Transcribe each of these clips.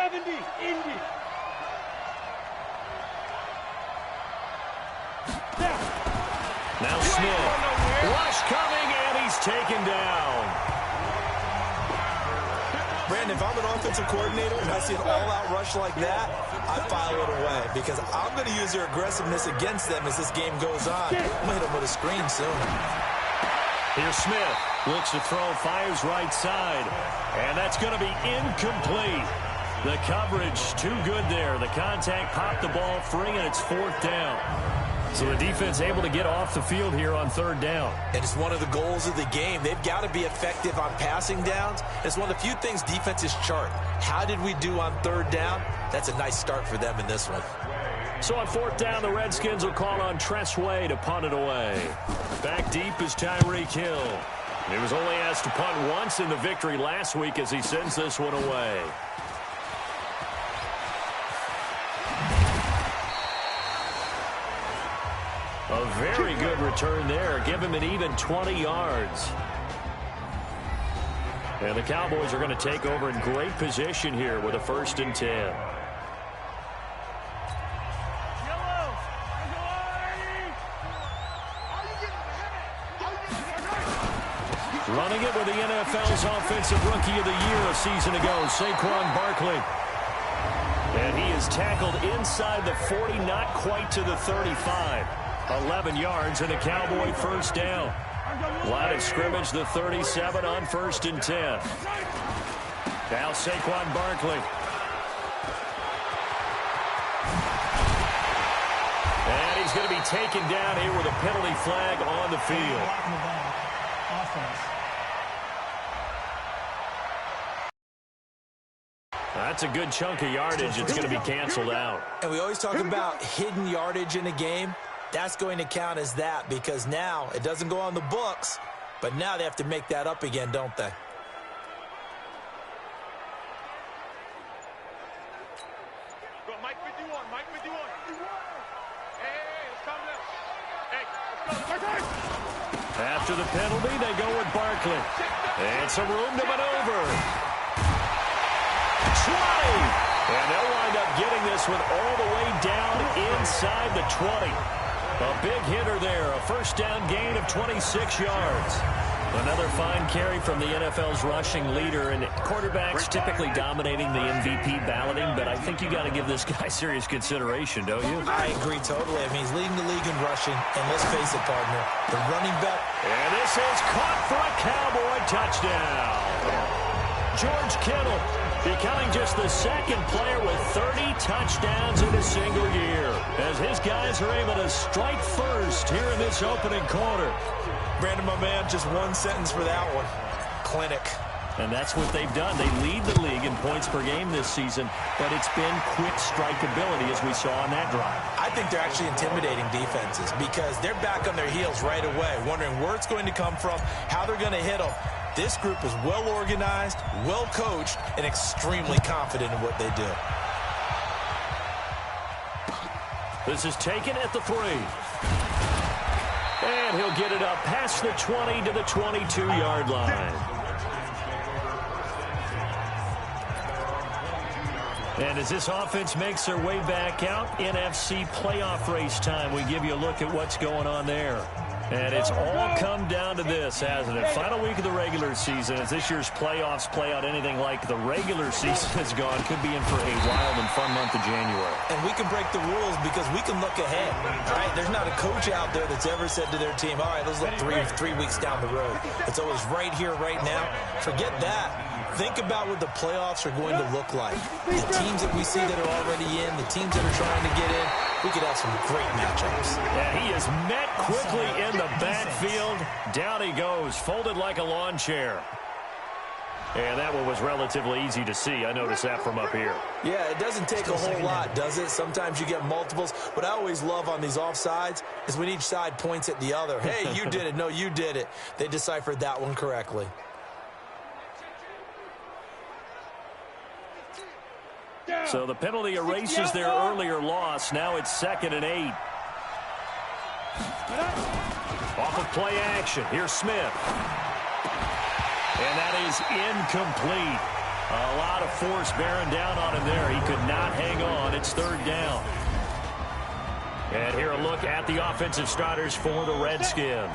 70, Indy. Now Smith. Rush coming, and he's taken down. Brandon, if I'm an offensive coordinator and I see an all-out rush like that, I file it away because I'm going to use their aggressiveness against them as this game goes on. I'm going to hit them with a screen soon. Here's Smith. Looks to throw, fires right side. And that's going to be incomplete. The coverage too good there. The contact popped the ball free, and it's 4th down. So the defense able to get off the field here on 3rd down. And it's one of the goals of the game. They've got to be effective on passing downs. It's one of the few things defenses chart. How did we do on 3rd down? That's a nice start for them in this one. So on 4th down, the Redskins will call on Tress Way to punt it away. Back deep is Tyreek Hill. He was only asked to punt once in the victory last week as he sends this one away. A very good return there. Give him an even 20 yards. And the Cowboys are going to take over in great position here with a 1st and 10. Running it with the NFL's Offensive Rookie of the Year a season ago, Saquon Barkley. And he is tackled inside the 40, not quite to the 35. 11 yards and a Cowboy 1st down. Line of scrimmage, the 37 on 1st and 10. Now Saquon Barkley. And he's going to be taken down here with a penalty flag on the field. That's a good chunk of yardage. It's going to be canceled out. And we always talk about hidden yardage in a game. That's going to count as that because now it doesn't go on the books, but now they have to make that up again, don't they? Mike with you on. Mike with you on. Hey, let's come now. Hey, let's go. After the penalty, they go with Barkley. And some room to maneuver. 20. And they'll wind up getting this one all the way down inside the 20. A big hitter there. A 1st down gain of 26 yards. Another fine carry from the NFL's rushing leader. And quarterbacks typically dominating the MVP balloting, but I think you got to give this guy serious consideration, don't you? I agree totally. I mean, he's leading the league in rushing. And let's face it, partner, the running back. And this is caught for a Cowboy touchdown. George Kittle becoming just the 2nd player with 30 touchdowns in a single year, as his guys are able to strike first here in this opening quarter. Brandon, my man, just one sentence for that one. Clinic. And that's what they've done. They lead the league in points per game this season, but it's been quick strikeability as we saw on that drive. I think they're actually intimidating defenses because they're back on their heels right away, wondering where it's going to come from, how they're going to hit them. This group is well organized, well coached, and extremely confident in what they do. This is taken at the 3. And he'll get it up past the 20 to the 22-yard line. And as this offense makes their way back out, NFC playoff race time, we give you a look at what's going on there. And it's all come down to this, hasn't it? Final week of the regular season. As this year's playoffs play out anything like the regular season has gone, could be in for a wild and fun month of January. And we can break the rules because we can look ahead, all right? There's not a coach out there that's ever said to their team, all right, let's look three weeks down the road. It's always right here, right now. Forget that. Think about what the playoffs are going to look like. The teams that we see that are already in, the teams that are trying to get in, we could have some great matchups. Yeah, he is met quickly in the backfield. Down he goes, folded like a lawn chair. And that one was relatively easy to see. I noticed that from up here. Yeah, it doesn't take a whole lot, does it? Sometimes you get multiples. What I always love on these offsides is when each side points at the other. Hey, you did it. No, you did it. They deciphered that one correctly. So the penalty erases their earlier loss. Now it's 2nd and 8. Off of play action. Here's Smith. And that is incomplete. A lot of force bearing down on him there. He could not hang on. It's third down. And here a look at the offensive starters for the Redskins.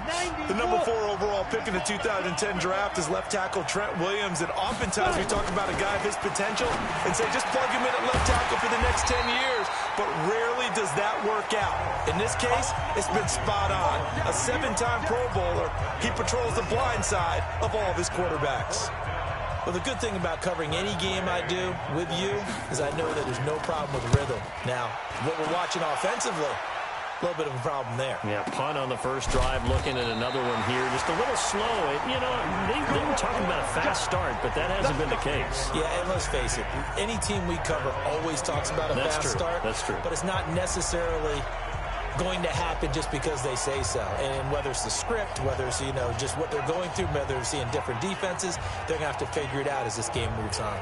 The number 4 overall pick in the 2010 draft is left tackle Trent Williams. And oftentimes we talk about a guy of his potential and say just plug him in at left tackle for the next 10 years. But rarely does that work out. In this case, it's been spot on. A 7-time Pro Bowler, he patrols the blind side of all of his quarterbacks. Well, the good thing about covering any game I do with you is I know that there's no problem with rhythm. Now, what we're watching offensively, a little bit of a problem there. Yeah, punt on the first drive, looking at another one here. Just a little slow. They were talking about a fast start, but that hasn't been the case. Yeah, and let's face it, any team we cover always talks about a fast start. That's true. But it's not necessarily going to happen just because they say so. And whether it's the script, whether it's, just what they're going through, whether they're seeing different defenses, they're going to have to figure it out as this game moves on.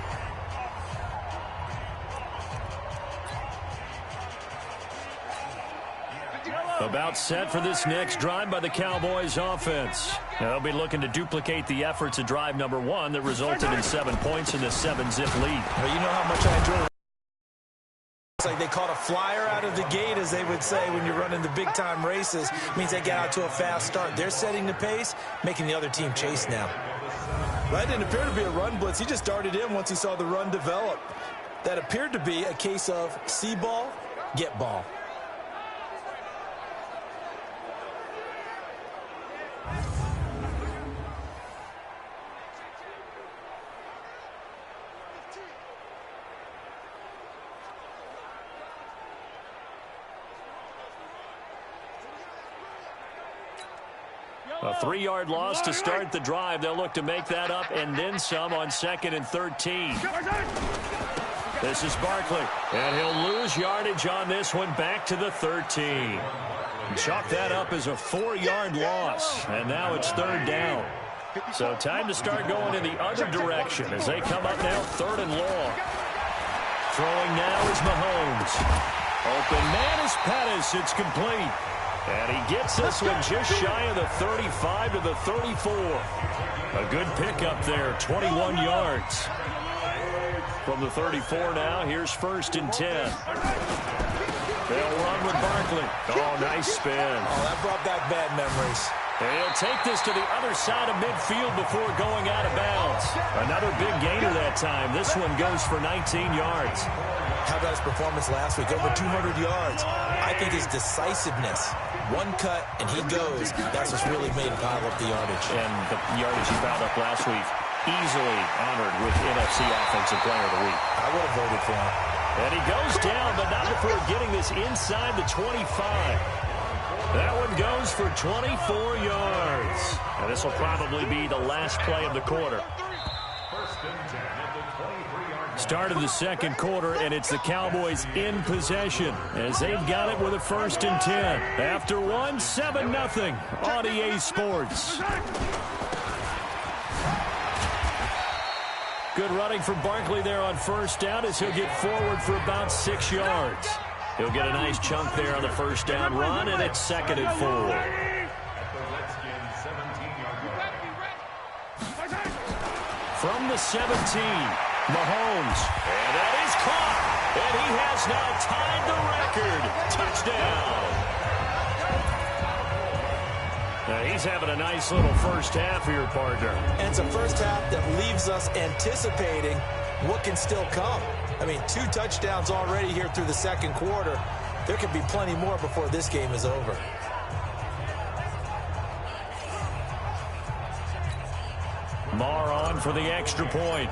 About set for this next drive by the Cowboys offense. They'll be looking to duplicate the efforts of drive number 1 that resulted in 7 points in the 7-zip lead. Well, you know how much I enjoy it. It's like they caught a flyer out of the gate, as they would say when you're running the big-time races. It means they get out to a fast start. They're setting the pace, making the other team chase now. That didn't appear to be a run blitz. He just darted in once he saw the run develop. That appeared to be a case of see ball, get ball. A 3-yard loss to start the drive. They'll look to make that up and then some on 2nd and 13. This is Barkley, and he'll lose yardage on this one back to the 13. Chalk that up as a 4-yard loss, and now it's third down. So time to start going in the other direction as they come up now 3rd and long. Throwing now is Mahomes. Open man is Pettis. It's complete. And he gets this one just shy of the 35 to the 34. A good pickup there, 21 yards. From the 34 now, here's 1st and 10. They'll run with Barkley. Oh, nice spin. Oh, that brought back bad memories. And he'll take this to the other side of midfield before going out of bounds. Another big gainer that time. This one goes for 19 yards. How about his performance last week? Over 200 yards. I think his decisiveness. One cut, and he goes. That's what's really made him pile up the yardage. And the yardage he piled up last week, easily honored with NFC Offensive Player of the Week. I would have voted for him. And he goes down, but not before getting this inside the 25. That one goes for 24 yards. And this will probably be the last play of the quarter. Start of the second quarter, and it's the Cowboys in possession as they've got it with a 1st and 10. After 7-0 on EA Sports. Good running from Barkley there on 1st down as he'll get forward for about 6 yards. He'll get a nice chunk there on the 1st down run, and it's 2nd and 4. From the 17, Mahomes, and that is caught, and he has now tied the record. Touchdown. Now he's having a nice little first half here, partner. And it's a first half that leaves us anticipating what can still come. I mean, 2 touchdowns already here through the second quarter. There could be plenty more before this game is over. Marr on for the extra point.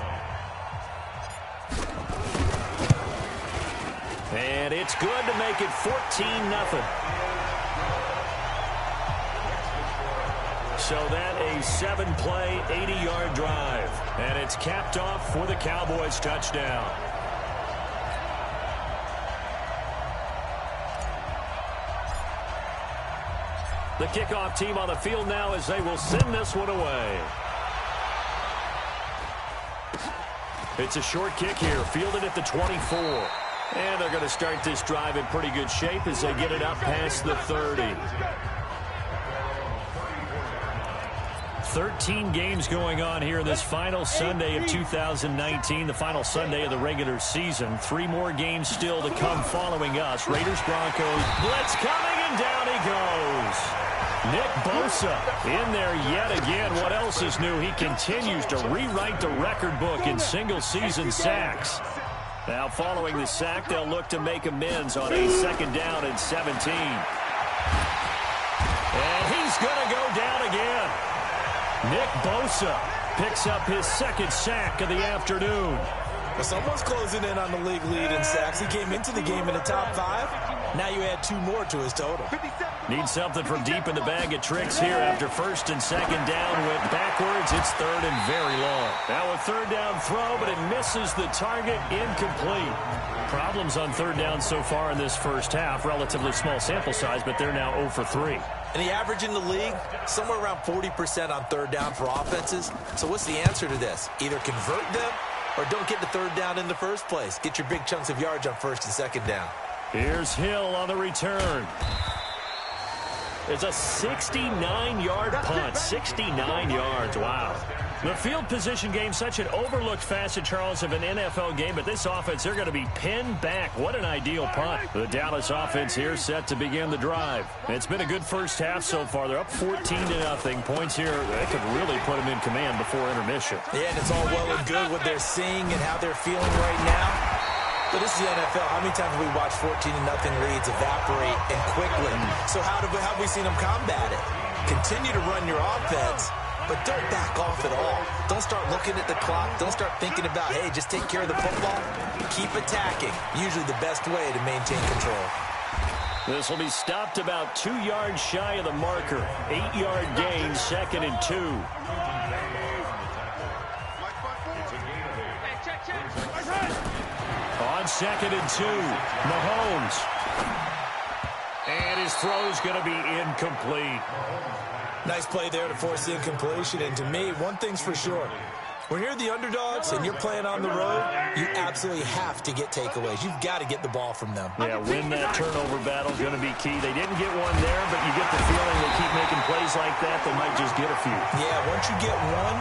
And it's good to make it 14-0. So that a 7-play, 80-yard drive. And it's capped off for the Cowboys touchdown. The kickoff team on the field now as they will send this one away. It's a short kick here, fielded at the 24. And they're going to start this drive in pretty good shape as they get it up past the 30. 13 games going on here this final Sunday of 2019, the final Sunday of the regular season. 3 more games still to come following us. Raiders-Broncos, blitz coming, and down he goes. Nick Bosa in there yet again. What else is new? He continues to rewrite the record book in single-season sacks. Now, following the sack, they'll look to make amends on a 2nd down and 17. And he's going to go down again. Nick Bosa picks up his 2nd sack of the afternoon. Well, someone's closing in on the league lead in sacks. He came into the game in the top 5. Now you add 2 more to his total. Need something from deep in the bag of tricks here after 1st and 2nd down. Went backwards. It's 3rd and very long. Now a 3rd down throw, but it misses the target. Incomplete. Problems on 3rd down so far in this first half. Relatively small sample size, but they're now 0 for 3. And the average in the league, somewhere around 40% on 3rd down for offenses. So what's the answer to this? Either convert them or don't get the 3rd down in the first place. Get your big chunks of yards on 1st and 2nd down. Here's Hill on the return. It's a 69-yard punt. 69 yards. Wow. The field position game, such an overlooked facet, Charles, of an NFL game, but this offense, they're going to be pinned back. What an ideal punt. The Dallas offense here set to begin the drive. It's been a good first half so far. They're up 14-0. Points here, they could really put them in command before intermission. Yeah, and it's all well and good what they're seeing and how they're feeling right now. But this is the NFL. How many times have we watched 14-0 leads evaporate and quickly? So how have we seen them combat it? Continue to run your offense, but don't back off at all. Don't start looking at the clock. Don't start thinking about, hey, just take care of the football. Keep attacking. Usually the best way to maintain control. This will be stopped about 2 yards shy of the marker. 8-yard gain, 2nd and 2. On 2nd and 2, Mahomes. And his throw's going to be incomplete. Nice play there to force the incompletion. And to me, one thing's for sure. When you're the underdogs and you're playing on the road, you absolutely have to get takeaways. You've got to get the ball from them. Yeah, win that turnover battle is going to be key. They didn't get one there, but you get the feeling they keep making plays like that, they might just get a few. Yeah, once you get one,